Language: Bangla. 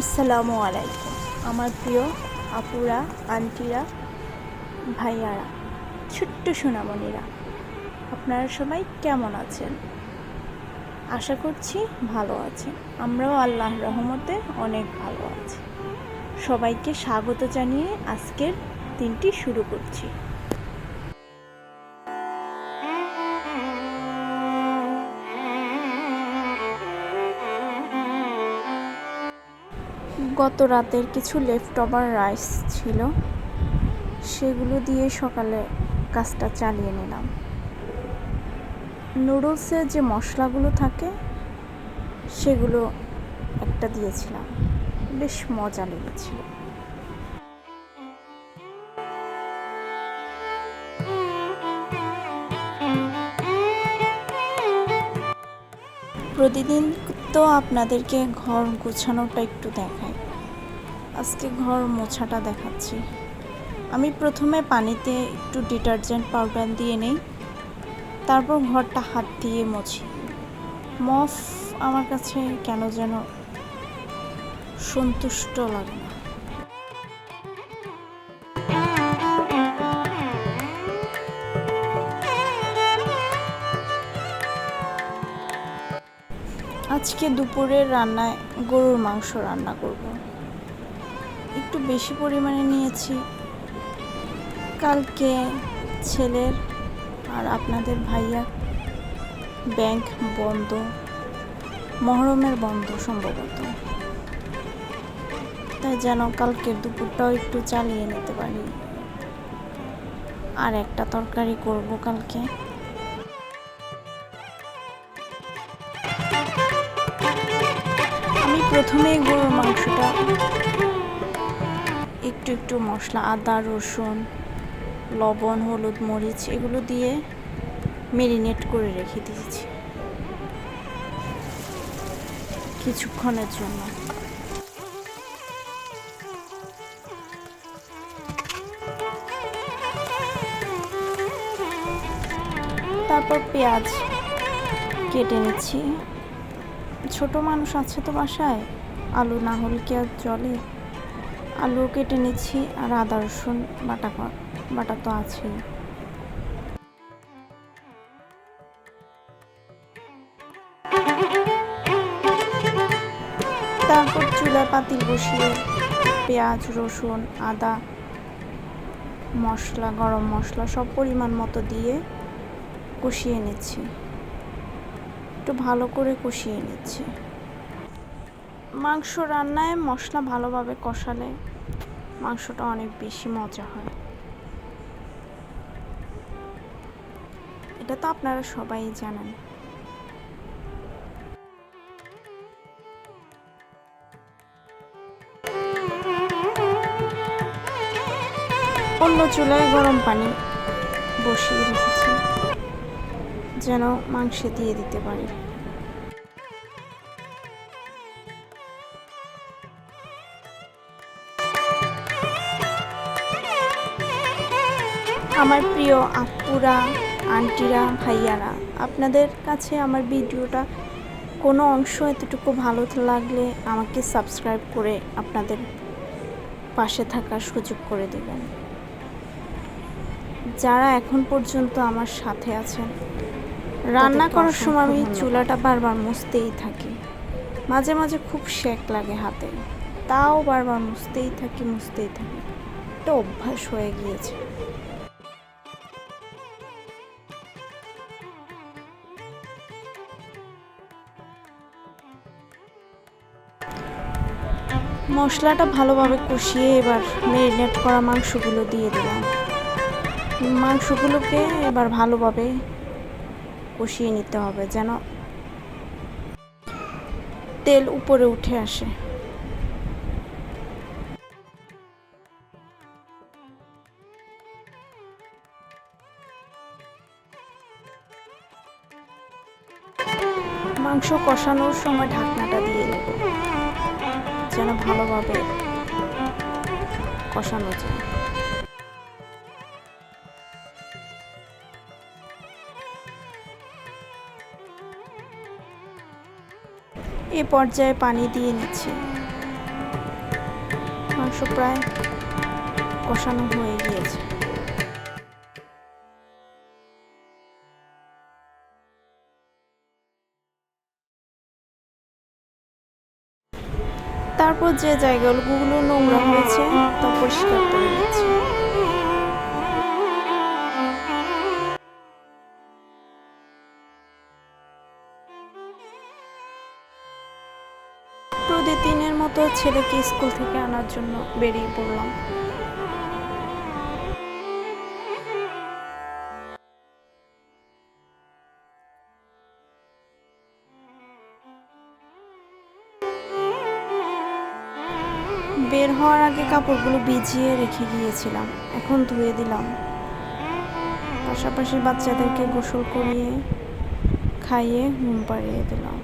আসসালামু আলাইকুম আমার প্রিয় আপুরা, আন্টিরা, ভাইয়ারা, ছোট্ট সোনামণিরা, আপনারা সবাই কেমন আছেন? আশা করছি ভালো আছেন। আমরাও আল্লাহর রহমতে অনেক ভালো আছি। সবাইকে স্বাগত জানিয়ে আজকের দিনটি শুরু করছি। গত রাতের কিছু লেফট ওভার রাইস ছিল, সেগুলো দিয়ে সকালে কাজটা চালিয়ে নিলাম। নুডলসের যে মশলাগুলো থাকে সেগুলো একটা দিয়েছিলাম, বেশ মজা লেগেছিল। প্রতিদিন তো আপনাদেরকে ঘর গোছানোটা একটু দেখাই, আজকে ঘর মোছাটা দেখাচ্ছি। আমি প্রথমে পানিতে একটু ডিটারজেন্ট পাউডার দিয়ে নেই, তারপর ঘরটা হাত দিয়ে মুছি। মপ আমার কাছে কেন যেন সন্তুষ্ট লাগে না। আজকে দুপুরের রান্নায় গরুর মাংস রান্না করব। একটু বেশি পরিমাণে নিয়েছি। কালকে ছেলের আর আপনাদের ভাইয়া ব্যাংক বন্ধ, মহরমের বন্ধ সম্ভবত, তাই যেন কালকের দুপুরটাও একটু চালিয়ে নিতে পারি। আর একটা তরকারি করব কালকে। আমি প্রথমেই গরুর মাংসটা একটু একটু মশলা, আদা, রসুন, লবণ, হলুদ, মরিচ এগুলো দিয়ে মেরিনেট করে রেখে দিয়েছি কিছুক্ষণের জন্য। তারপর পেঁয়াজ কেটে নিচ্ছি। ছোট মানুষ আছে তো বাসায়, আলু না হলে কি আর চলে? আলু কেটে নিচ্ছি, আর আদা রসুন বাটা তো আছেই। তারপর চুলায় পাতিল বসিয়ে পেঁয়াজ, রসুন, আদা, মশলা, গরম মশলা সব পরিমাণ মতো দিয়ে কষিয়ে নিচ্ছি, একটু ভালো করে কষিয়ে নিচ্ছি। মাংস রান্নায় মশলা ভালোভাবে কষালে মাংসটা অনেক বেশি মজা হয়। এটা তো আপনারা সবাই জানেন। অন্য চুলায় গরম পানি বসিয়ে রেখেছি যেন মাংসে দিয়ে দিতে পারি। আমার প্রিয় আপুরা, আন্টিরা, ভাইয়ারা, আপনাদের কাছে আমার ভিডিওটা কোনো অংশ এতটুকু ভালো লাগলে আমাকে সাবস্ক্রাইব করে আপনাদের পাশে থাকার সুযোগ করে দেবেন। যারা এখন পর্যন্ত আমার সাথে আছেন, রান্না করার সময় আমি চুলাটা বারবার মুছতেই থাকি। মাঝে মাঝে খুব সেক লাগে হাতে, তাও বারবার মুছতেই থাকি। এটা অভ্যাস হয়ে গিয়েছে। মশলাটা ভালোভাবে কষিয়ে এবার ম্যারিনেট করা মাংসগুলো দিয়ে দিলাম। মাংসগুলোকে এবার ভালোভাবে কষিয়ে নিতে হবে যেন তেল উপরে উঠে আসে। মাংস কষানোর সময় ঢাকনাটা দিয়ে নেব যেন ভালোভাবে কষানো যায়। এ পর্যায়ে পানি দিয়ে নিচ্ছি। মাংস প্রায় কষানো হয়ে গিয়েছে। তারপর যে জায়গাগুলো নোংরা হয়েছে তা পরিষ্কার করে নিচ্ছি। প্রতিদিনের মতো ছেলেকে স্কুল থেকে আনার জন্য বেরিয়ে পড়লাম। বের হওয়ার আগে কাপড়গুলো ভিজিয়ে রেখে গিয়েছিলাম, এখন ধুয়ে দিলাম। পাশাপাশি বাচ্চাদেরকে গোসল করিয়ে খাইয়ে ঘুম পাড়িয়ে দিলাম।